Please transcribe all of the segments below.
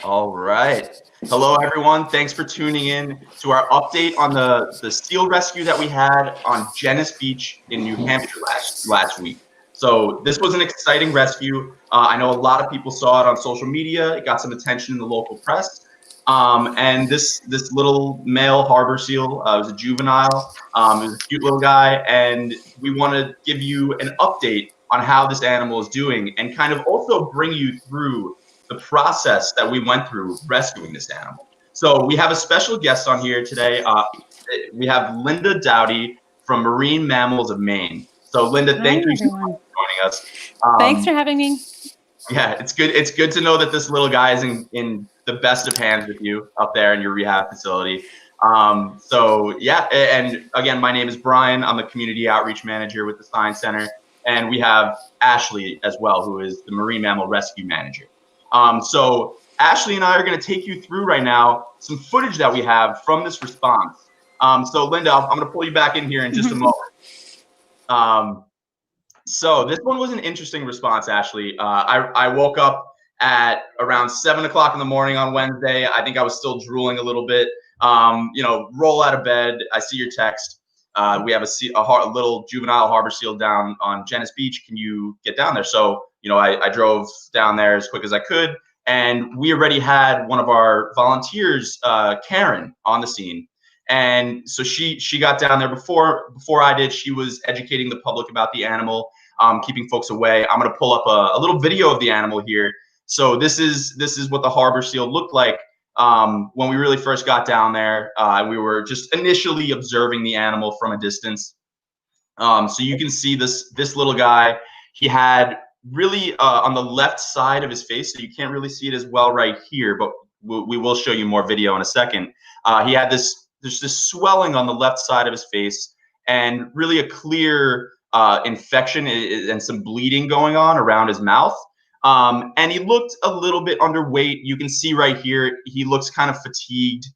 All right. Hello, everyone. Thanks for tuning in to our update on the seal rescue that we had on Jenness Beach in New Hampshire last week. So this was an exciting rescue. I know a lot of people saw it on social media. It got some attention in the local press. And this little male harbor seal was a juvenile. He was a cute little guy, and we want to give you an update on how this animal is doing, and kind of also bring you through the process that we went through rescuing this animal. So we have a special guest on here today. We have Lynda Doughty from Marine Mammals of Maine. So Lynda, Hi, thank you so much everyone. for joining us. Thanks for having me. Yeah, it's good. It's good to know that this little guy is in the best of hands with you up there in your rehab facility. So yeah, and again, my name is Brian. I'm the community outreach manager with the Science Center, and we have Ashley as well, who is the marine mammal rescue manager. So Ashley and I are going to take you through right now some footage that we have from this response. So Lynda, I'm going to pull you back in here in just a moment. So this one was an interesting response, Ashley. I woke up at around 7 o'clock in the morning on Wednesday. I think I was still drooling a little bit. Roll out of bed. I see your text. We have a little juvenile harbor seal down on Jenness Beach. Can you get down there? So, I drove down there as quick as I could. And we already had one of our volunteers, Karen, on the scene. And so she got down there before I did. She was educating the public about the animal, keeping folks away. I'm going to pull up a little video of the animal here. So this is what the harbor seal looked like when we really first got down there. We were just initially observing the animal from a distance. So you can see this little guy. He had really on the left side of his face, so you can't really see it as well right here, but we will show you more video in a second. He had there's this swelling on the left side of his face, and really a clear infection and some bleeding going on around his mouth. And he looked a little bit underweight. You can see right here, he looks kind of fatigued.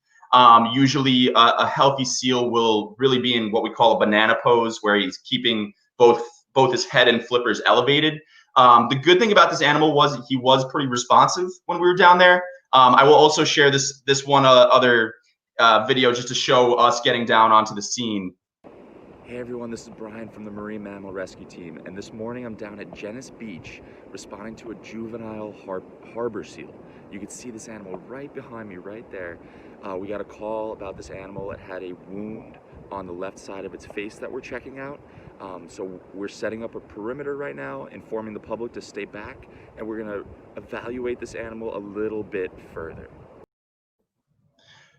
Usually a healthy seal will really be in what we call a banana pose, where he's keeping both his head and flippers elevated. The good thing about this animal was he was pretty responsive when we were down there. I will also share this one other video just to show us getting down onto the scene. Hey everyone, this is Brian from the Marine Mammal Rescue Team, and this morning I'm down at Jenness Beach responding to a juvenile harbor seal. You can see this animal right behind me, right there. We got a call about this animal. It had a wound on the left side of its face that we're checking out. So we're setting up a perimeter right now, informing the public to stay back, and we're going to evaluate this animal a little bit further.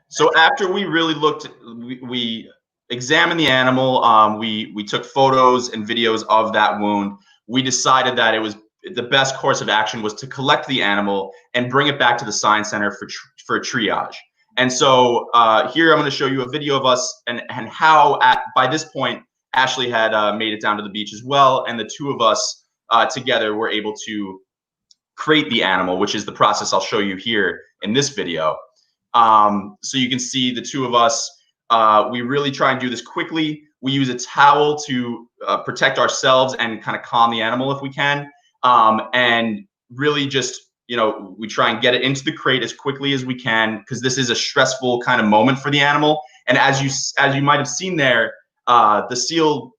So after we really looked, we examined the animal. We took photos and videos of that wound. We decided that it was the best course of action was to collect the animal and bring it back to the Science Center for triage. And so here I'm going to show you a video of us and how by this point Ashley had made it down to the beach as well, and the two of us together were able to crate the animal, which is the process I'll show you here in this video. So you can see the two of us. We really try and do this quickly. We use a towel to protect ourselves and kind of calm the animal if we can. And really just, we try and get it into the crate as quickly as we can, because this is a stressful kind of moment for the animal. And as you might have seen there, the seal,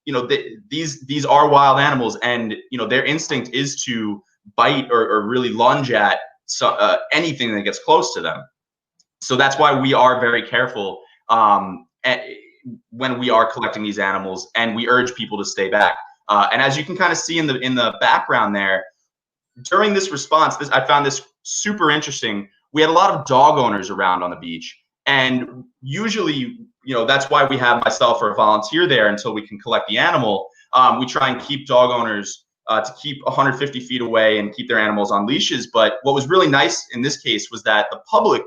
these are wild animals, and their instinct is to bite or really lunge at anything that gets close to them. So that's why we are very careful when we are collecting these animals, and we urge people to stay back. And as you can kind of see in the background there, during this response, I found this super interesting. We had a lot of dog owners around on the beach, and usually, that's why we have myself or a volunteer there until we can collect the animal. We try and keep dog owners to keep 150 feet away and keep their animals on leashes. But what was really nice in this case was that the public,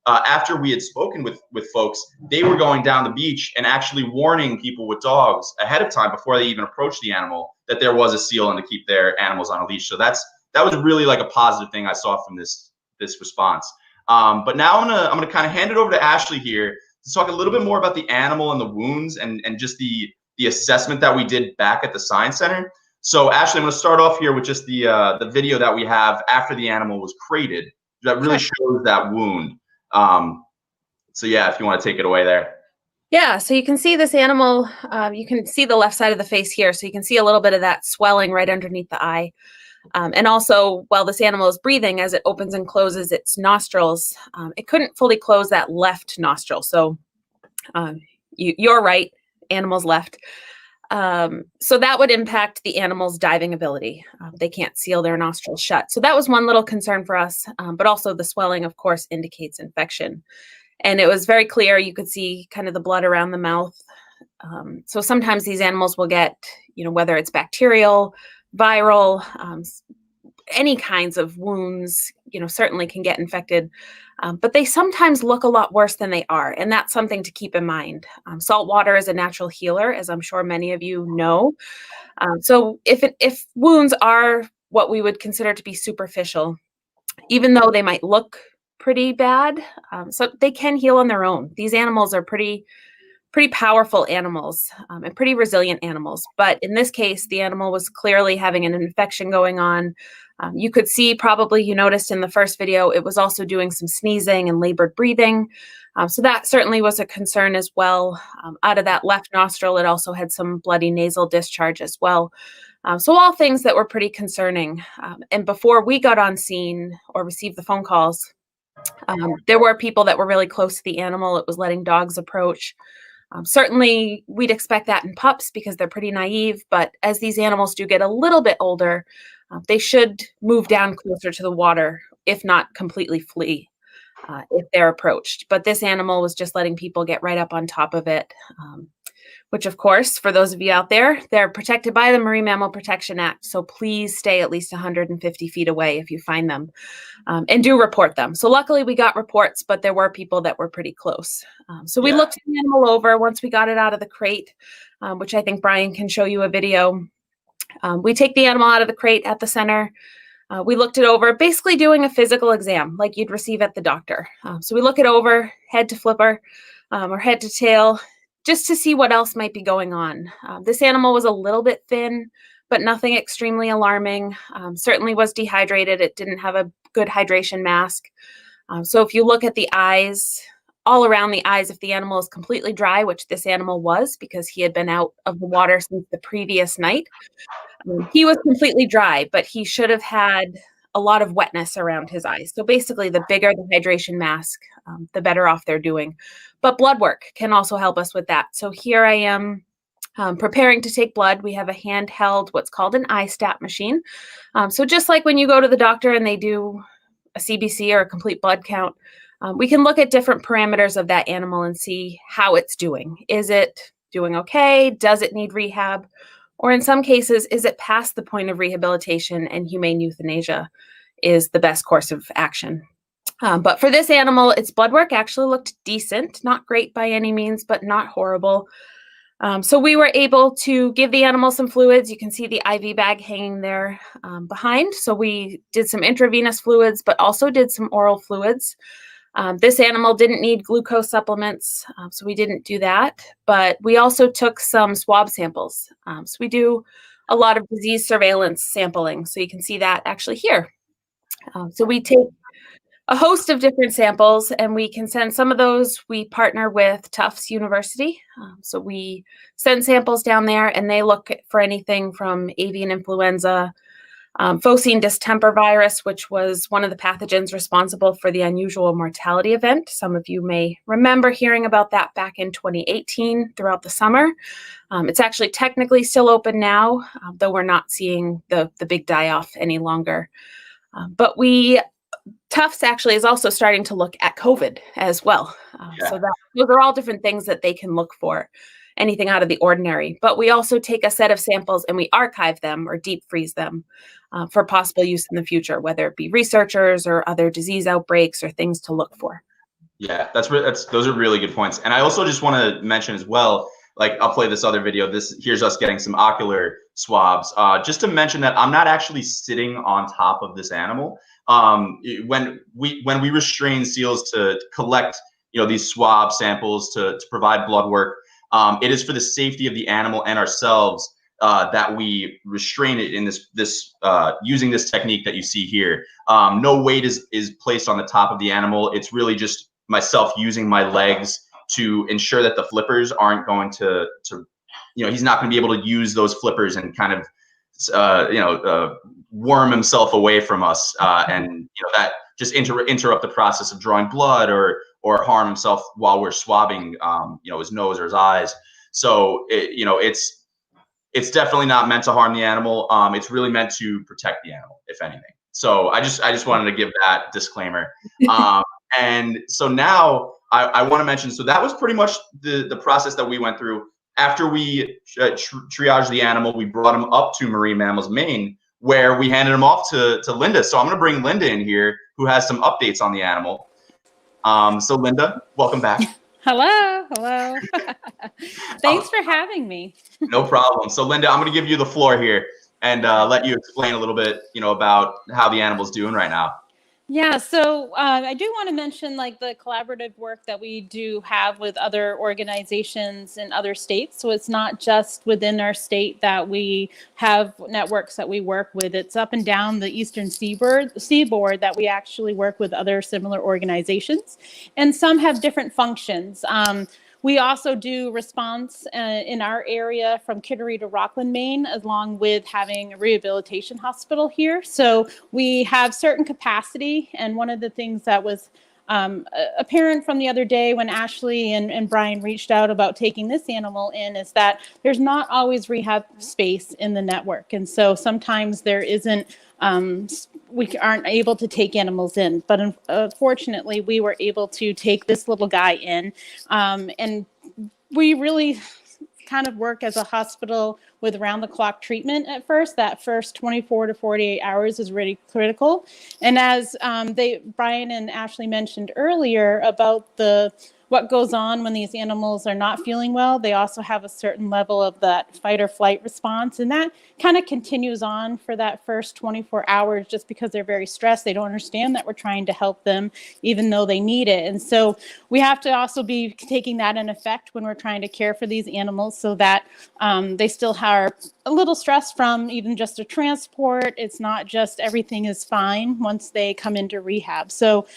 after we had spoken with folks, they were going down the beach and actually warning people with dogs ahead of time before they even approached the animal that there was a seal and to keep their animals on a leash. So that was really like a positive thing I saw from this response. But now I'm gonna kind of hand it over to Ashley here to talk a little bit more about the animal and the wounds and just the assessment that we did back at the Science Center. So Ashley, I'm gonna start off here with just the video that we have after the animal was crated. really shows that wound. So yeah, if you want to take it away there. Yeah, so you can see this animal, you can see the left side of the face here, so you can see a little bit of that swelling right underneath the eye. And also, while this animal is breathing, as it opens and closes its nostrils, it couldn't fully close that left nostril. So you're right, animal's left. So that would impact the animal's diving ability. They can't seal their nostrils shut. So that was one little concern for us, but also the swelling, of course, indicates infection. And it was very clear. You could see kind of the blood around the mouth. So sometimes these animals will get, whether it's bacterial, viral, any kinds of wounds, certainly can get infected. But they sometimes look a lot worse than they are. And that's something to keep in mind. Salt water is a natural healer, as I'm sure many of you know. So if wounds are what we would consider to be superficial, even though they might look pretty bad, so they can heal on their own. These animals are pretty powerful animals and pretty resilient animals. But in this case, the animal was clearly having an infection going on. You could see, probably you noticed in the first video, it was also doing some sneezing and labored breathing. So that certainly was a concern as well. Out of that left nostril, it also had some bloody nasal discharge as well. So all things that were pretty concerning. And before we got on scene or received the phone calls, there were people that were really close to the animal. It was letting dogs approach. Certainly, we'd expect that in pups because they're pretty naive. But as these animals do get a little bit older, they should move down closer to the water, if not completely flee, if they're approached. But this animal was just letting people get right up on top of it, which, of course, for those of you out there, they're protected by the Marine Mammal Protection Act. So please stay at least 150 feet away if you find them, and do report them. So luckily we got reports, but there were people that were pretty close. So we looked the animal over once we got it out of the crate, which I think Brian can show you a video. We take the animal out of the crate at the center. We looked it over, basically doing a physical exam like you'd receive at the doctor. So we look it over head to flipper or head to tail, just to see what else might be going on. This animal was a little bit thin, but nothing extremely alarming. Certainly was dehydrated. It didn't have a good hydration mask. So if you look at the eyes, all around the eyes, if the animal is completely dry, which this animal was because he had been out of the water since the previous night, he was completely dry, but he should have had a lot of wetness around his eyes. So basically, the bigger the hydration mask, the better off they're doing. But blood work can also help us with that. So here I am preparing to take blood. We have a handheld, what's called an iStat machine. So just like when you go to the doctor and they do a CBC or a complete blood count, we can look at different parameters of that animal and see how it's doing. Is it doing okay? Does it need rehab? Or in some cases, is it past the point of rehabilitation and humane euthanasia is the best course of action? But for this animal, its blood work actually looked decent, not great by any means, but not horrible. So we were able to give the animal some fluids. You can see the IV bag hanging there behind. So we did some intravenous fluids, but also did some oral fluids. This animal didn't need glucose supplements, so we didn't do that. But we also took some swab samples. So we do a lot of disease surveillance sampling. So you can see that actually here. So we take a host of different samples, and we can send some of those. We partner with Tufts University. So we send samples down there, and they look for anything from avian influenza, phocine distemper virus, which was one of the pathogens responsible for the unusual mortality event. Some of you may remember hearing about that back in 2018 throughout the summer. It's actually technically still open now, though we're not seeing the big die-off any longer. But Tufts actually is also starting to look at COVID as well. So those are all different things that they can look for, anything out of the ordinary. But we also take a set of samples and we archive them or deep freeze them for possible use in the future, whether it be researchers or other disease outbreaks or things to look for. Yeah, those are really good points. And I also just want to mention as well, like I'll play this other video. Here's us getting some ocular swabs. Just to mention that I'm not actually sitting on top of this animal. When we restrain seals to collect, these swab samples to provide blood work, it is for the safety of the animal and ourselves that we restrain it in this using this technique that you see here. No weight is placed on the top of the animal. It's really just myself using my legs to ensure that the flippers aren't going to he's not going to be able to use those flippers and kind of worm himself away from us, and that just interrupt the process of drawing blood or harm himself while we're swabbing his nose or his eyes. So it's definitely not meant to harm the animal. It's really meant to protect the animal, if anything. So I just wanted to give that disclaimer. And so now I want to mention, so that was pretty much the process that we went through. After we triaged the animal, we brought him up to Marine Mammals Maine, where we handed him off to Lynda. So I'm going to bring Lynda in here, who has some updates on the animal. So Lynda, welcome back. Hello. Thanks for having me. No problem. So Lynda, I'm going to give you the floor here and let you explain a little bit, about how the animal's doing right now. Yeah, so I do want to mention the collaborative work that we do have with other organizations in other states. So it's not just within our state that we have networks that we work with. It's up and down the eastern seaboard that we actually work with other similar organizations. And some have different functions. We also do response in our area from Kittery to Rockland, Maine, along with having a rehabilitation hospital here. So we have certain capacity. And one of the things that was apparent from the other day when Ashley and Brian reached out about taking this animal in is that there's not always rehab space in the network. And so sometimes there isn't, we aren't able to take animals in, but unfortunately we were able to take this little guy in. And we really kind of work as a hospital with round-the-clock treatment at first. That first 24 to 48 hours is really critical. And as Brian and Ashley mentioned earlier about what goes on when these animals are not feeling well, they also have a certain level of that fight or flight response. And that kind of continues on for that first 24 hours just because they're very stressed. They don't understand that we're trying to help them, even though they need it. And so we have to also be taking that in effect when we're trying to care for these animals so that they still are a little stressed from even just a transport. It's not just everything is fine once they come into rehab. So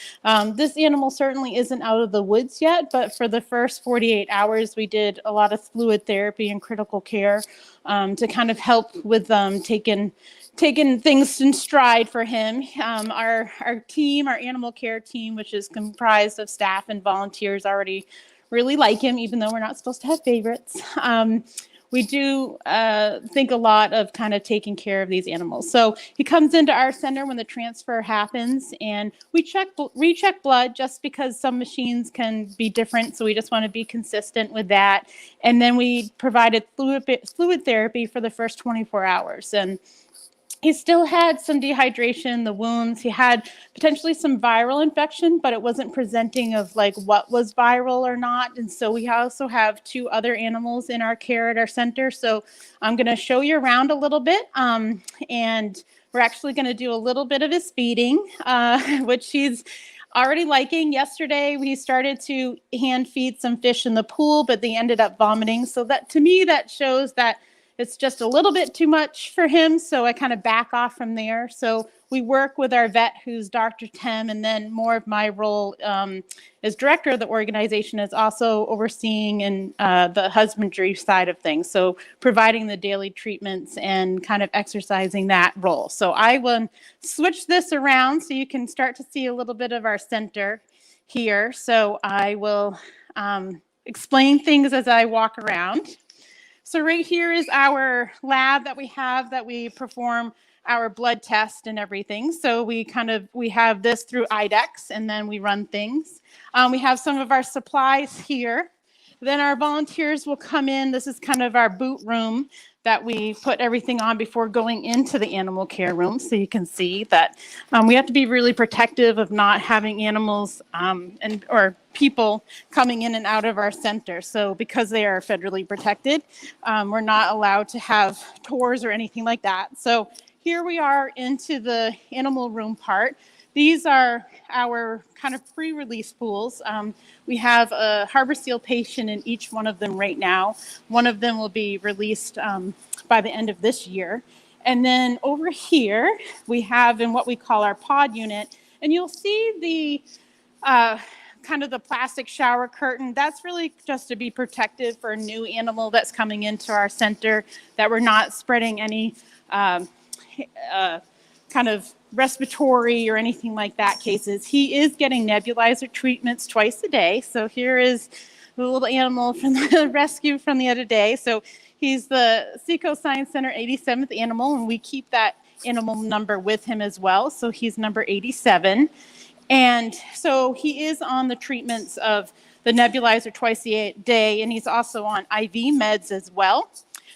this animal certainly isn't out of the woods yet, but for the first 48 hours, we did a lot of fluid therapy and critical care to kind of help with taking things in stride for him. Our team, our animal care team, which is comprised of staff and volunteers, already really like him, even though we're not supposed to have favorites. We do think a lot of kind of taking care of these animals. So he comes into our center when the transfer happens, and we recheck blood just because some machines can be different. So we just want to be consistent with that. And then we provided fluid therapy for the first 24 hours. And he still had some dehydration, the wounds. He had potentially some viral infection, but it wasn't presenting of what was viral or not. And so we also have 2 other animals in our care at our center. So I'm going to show you around a little bit. And we're actually going to do a little bit of his feeding, which he's already liking. Yesterday, we started to hand feed some fish in the pool, but they ended up vomiting. So that, to me, that shows that it's just a little bit too much for him. So I kind of back off from there. So we work with our vet, who's Dr. Tem, and then more of my role as director of the organization is also overseeing in the husbandry side of things. So providing the daily treatments and kind of exercising that role. So I will switch this around so you can start to see a little bit of our center here. So I will explain things as I walk around. So right here is our lab that we perform our blood test and everything. So we have this through IDEX, and then we run things. We have some of our supplies here. Then our volunteers will come in. This is kind of our boot room that we put everything on before going into the animal care room. So you can see that we have to be really protective of not having animals or people coming in and out of our center. So because they are federally protected, we're not allowed to have tours or anything like that. So here we are into the animal room part. these are our kind of pre-release pools. We have a harbor seal patient in each one of them right now. One of them will be released by the end of this year. And then over here, we have in what we call our pod unit, and you'll see the kind of the plastic shower curtain. That's really just to be protective for a new animal that's coming into our center, that we're not spreading any kind of respiratory or anything like that cases. He is getting nebulizer treatments twice a day. So here is the little animal from the rescue from the other day. So he's the Seco Science Center 87th animal, and we keep that animal number with him as well. So he's number 87. And so he is on the treatments of the nebulizer twice a day, and he's also on IV meds as well.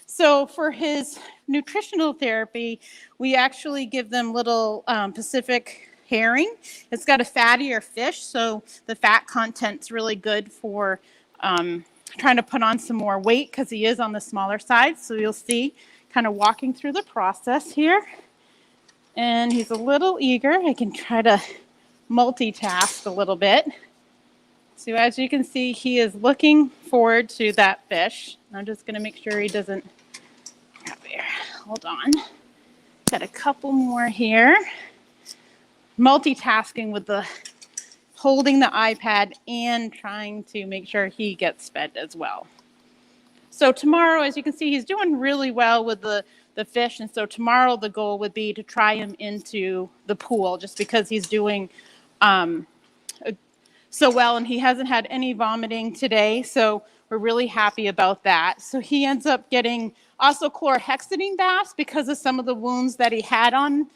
So for his nutritional therapy, we actually give them little Pacific herring. It's got a fattier fish, so the fat content's really good for trying to put on some more weight because he is on the smaller side. So you'll see kind of walking through the process here. And he's a little eager. I can try to multitask a little bit. So as you can see, he is looking forward to that fish. I'm just going to make sure he doesn't grab there. Hold on. Got a couple more here. Multitasking with the holding the iPad and trying to make sure he gets fed as well. So tomorrow, as you can see, he's doing really well with the fish. And so tomorrow the goal would be to try him into the pool just because he's doing so well, and he hasn't had any vomiting today, so we're really happy about that. So he ends up getting also chlorhexidine baths because of some of the wounds that he had on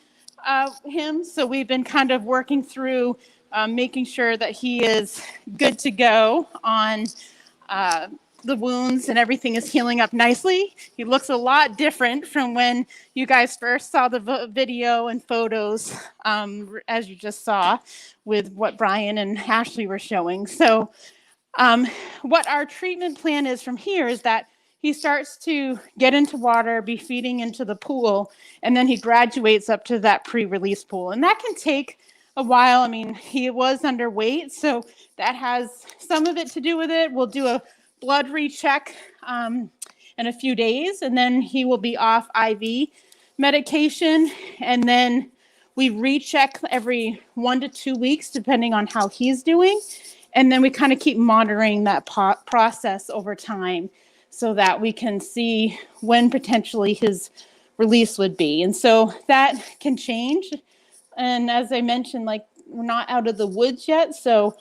him. So we've been kind of working through making sure that he is good to go on the wounds, and everything is healing up nicely. He looks a lot different from when you guys first saw the video and photos, as you just saw with what Brian and Ashley were showing. So what our treatment plan is from here is that he starts to get into water, be feeding into the pool, and then he graduates up to that pre-release pool. And that can take a while. I mean, he was underweight, so that has some of it to do with it. We'll do a blood recheck in a few days, and then he will be off IV medication, and then we recheck every 1 to 2 weeks depending on how he's doing, and then we kind of keep monitoring that process over time so that we can see when potentially his release would be. And so that can change, and as I mentioned, like, we're not out of the woods yet, so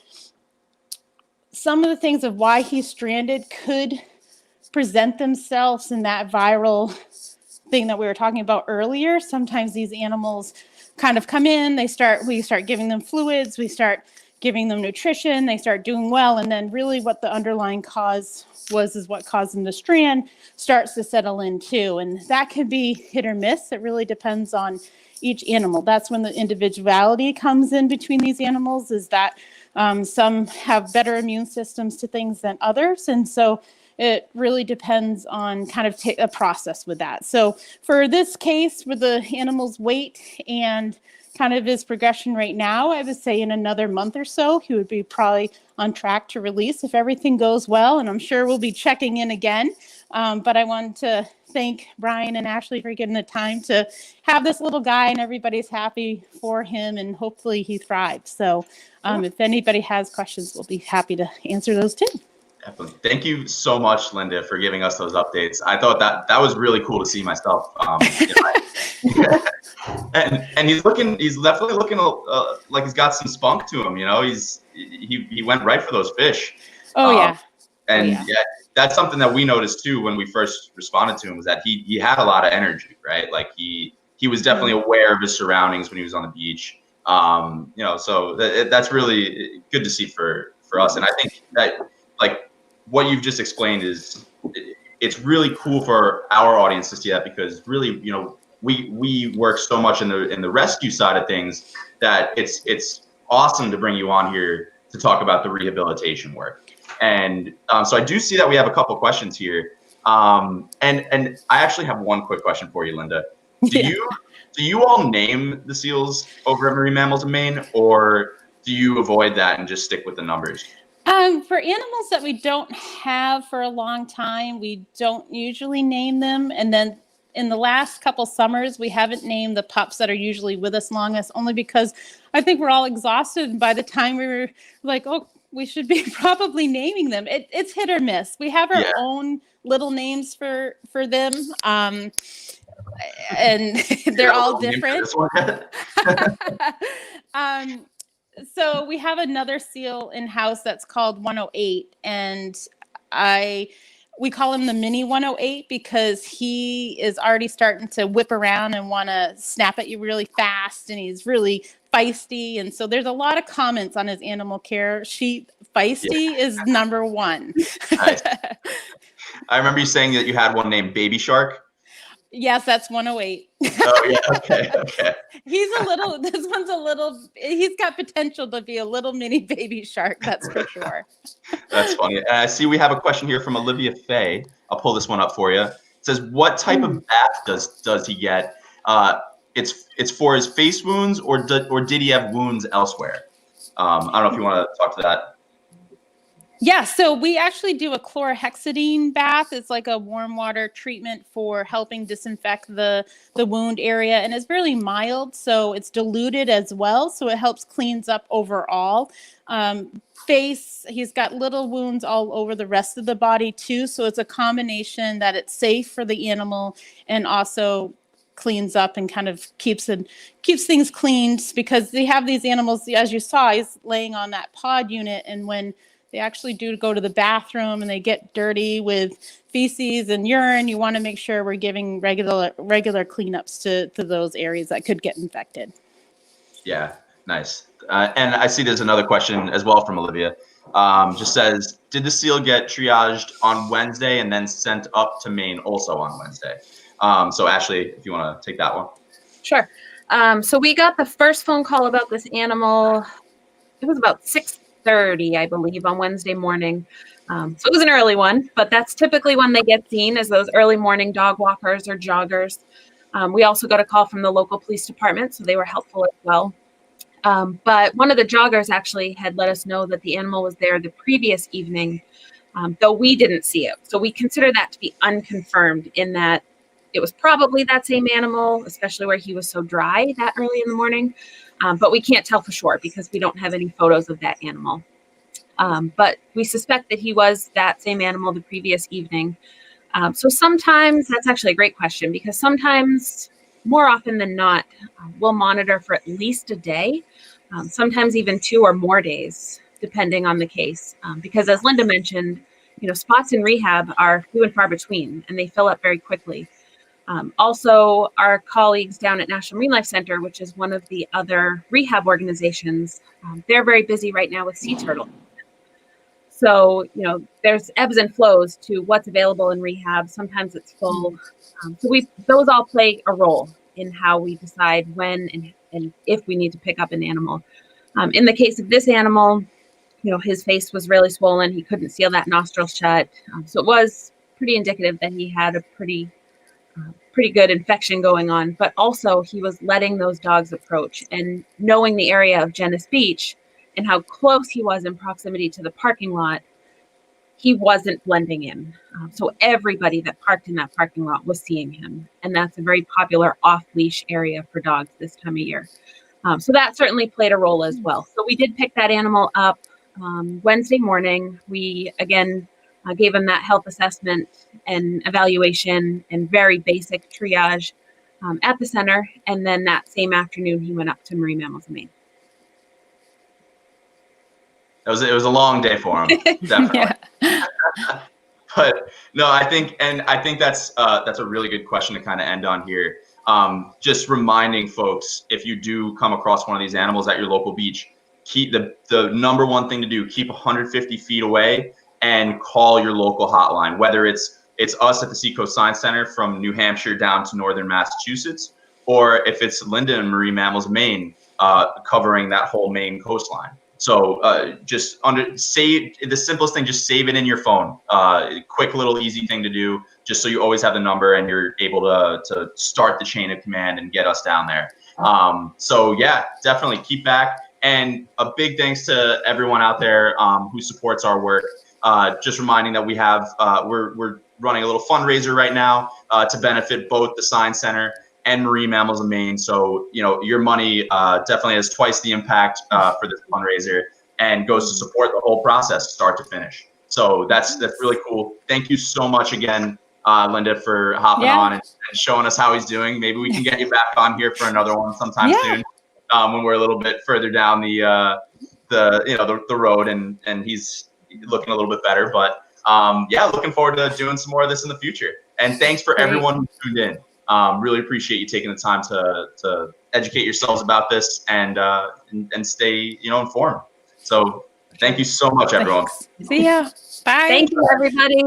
some of the things of why he's stranded could present themselves in that viral thing that we were talking about earlier. Sometimes these animals kind of come in, we start giving them fluids, we start giving them nutrition, they start doing well, and then really what the underlying cause is what caused them to strand starts to settle in too. And that could be hit or miss. It really depends on each animal. That's when the individuality comes in between these animals, is that some have better immune systems to things than others. And so it really depends on kind of a process with that. So for this case, with the animal's weight and kind of his progression right now, I would say in another month or so, he would be probably on track to release if everything goes well. And I'm sure we'll be checking in again. But I wanted to thank Brian and Ashley for getting the time to have this little guy, and everybody's happy for him, and hopefully he thrives. So if anybody has questions, we'll be happy to answer those too. Definitely. Thank you so much, Lynda, for giving us those updates. I thought that was really cool to see myself. And he's definitely looking like he's got some spunk to him. You know, he went right for those fish. Yeah. Yeah, that's something that we noticed too when we first responded to him, was that he had a lot of energy, right? Like he was definitely aware of his surroundings when he was on the beach. So that's really good to see for us. And I think that, like, what you've just explained it's really cool for our audience to see that, because really, you know, we work so much in the rescue side of things that it's awesome to bring you on here to talk about the rehabilitation work. And so I do see that we have a couple questions here. And I actually have one quick question for you, Lynda. Do you all name the seals over at Marine Mammals of Maine, or do you avoid that and just stick with the numbers? For animals that we don't have for a long time, we don't usually name them. And then in the last couple summers, we haven't named the pups that are usually with us longest, only because I think we're all exhausted. And by the time we were like, oh, we should be probably naming them. It's hit or miss. We have our own little names for them. And they're all different. So we have another seal in house that's called 108, and we call him the mini 108 because he is already starting to whip around and want to snap at you really fast, and he's really feisty. And so there's a lot of comments on his animal care sheet. Feisty is number one. Nice. I remember you saying that you had one named Baby Shark. Yes, that's 108. Oh, yeah. Okay. He's got potential to be a little mini baby shark, that's for sure. That's funny. I see we have a question here from Olivia Faye. I'll pull this one up for you. It says, what type of bath does he get? It's for his face wounds, or did he have wounds elsewhere? I don't know if you want to talk to that. Yeah, so we actually do a chlorhexidine bath. It's like a warm water treatment for helping disinfect the wound area, and it's really mild, so it's diluted as well, so it helps cleans up overall. Face, he's got little wounds all over the rest of the body too, so it's a combination that it's safe for the animal and also cleans up and kind of keeps things cleaned, because they have these animals, as you saw, he's laying on that pod unit, and when they actually do go to the bathroom and they get dirty with feces and urine, you want to make sure we're giving regular cleanups to those areas that could get infected. Yeah, nice. And I see there's another question as well from Olivia. Just says, did the seal get triaged on Wednesday and then sent up to Maine also on Wednesday? So Ashley, if you want to take that one. Sure. So we got the first phone call about this animal. It was about 6:30, I believe, on Wednesday morning. So it was an early one, but that's typically when they get seen, as those early morning dog walkers or joggers. We also got a call from the local police department, so they were helpful as well. But one of the joggers actually had let us know that the animal was there the previous evening, though we didn't see it. So we consider that to be unconfirmed, in that it was probably that same animal, especially where he was so dry that early in the morning. But we can't tell for sure because we don't have any photos of that animal. But we suspect that he was that same animal the previous evening. So sometimes, that's actually a great question, because sometimes, more often than not, we'll monitor for at least a day, sometimes even 2 or more days, depending on the case. Because as Lynda mentioned, spots in rehab are few and far between, and they fill up very quickly. Also, our colleagues down at National Marine Life Center, which is one of the other rehab organizations, they're very busy right now with sea turtles. So, there's ebbs and flows to what's available in rehab. Sometimes it's full. So those all play a role in how we decide when and if we need to pick up an animal. In the case of this animal, his face was really swollen. He couldn't seal that nostril shut. So it was pretty indicative that he had a pretty good infection going on, but also he was letting those dogs approach, and knowing the area of Jenness Beach and how close he was in proximity to the parking lot, he wasn't blending in. So everybody that parked in that parking lot was seeing him, and that's a very popular off-leash area for dogs this time of year. So that certainly played a role as well. So we did pick that animal up Wednesday morning. We, again, gave him that health assessment and evaluation and very basic triage at the center. And then that same afternoon, he went up to Marine Mammals of Maine. It was a long day for him, definitely. But no, I think that's a really good question to kind of end on here. Just reminding folks, if you do come across one of these animals at your local beach, keep the number one thing to do, keep 150 feet away and call your local hotline, whether it's us at the Seacoast Science Center from New Hampshire down to northern Massachusetts, or if it's Lynda and Marine Mammals of Maine covering that whole Maine coastline. So save the simplest thing, just save it in your phone. Quick little easy thing to do. just so you always have the number and you're able to start the chain of command and get us down there. So yeah, definitely keep back. And a big thanks to everyone out there who supports our work. Just reminding that we have, we're running a little fundraiser right now to benefit both the Science Center and Marine Mammals of Maine. So, you know, your money definitely has twice the impact for this fundraiser and goes to support the whole process, start to finish. So that's really cool. Thank you so much again, Lynda, for hopping on and showing us how he's doing. Maybe we can get you back on here for another one sometime soon when we're a little bit further down the road and he's looking a little bit better. But yeah, looking forward to doing some more of this in the future. And thanks for everyone who tuned in. Really appreciate you taking the time to educate yourselves about this and stay, you know, informed. So thank you so much, everyone. See ya. Bye. Thank you, everybody.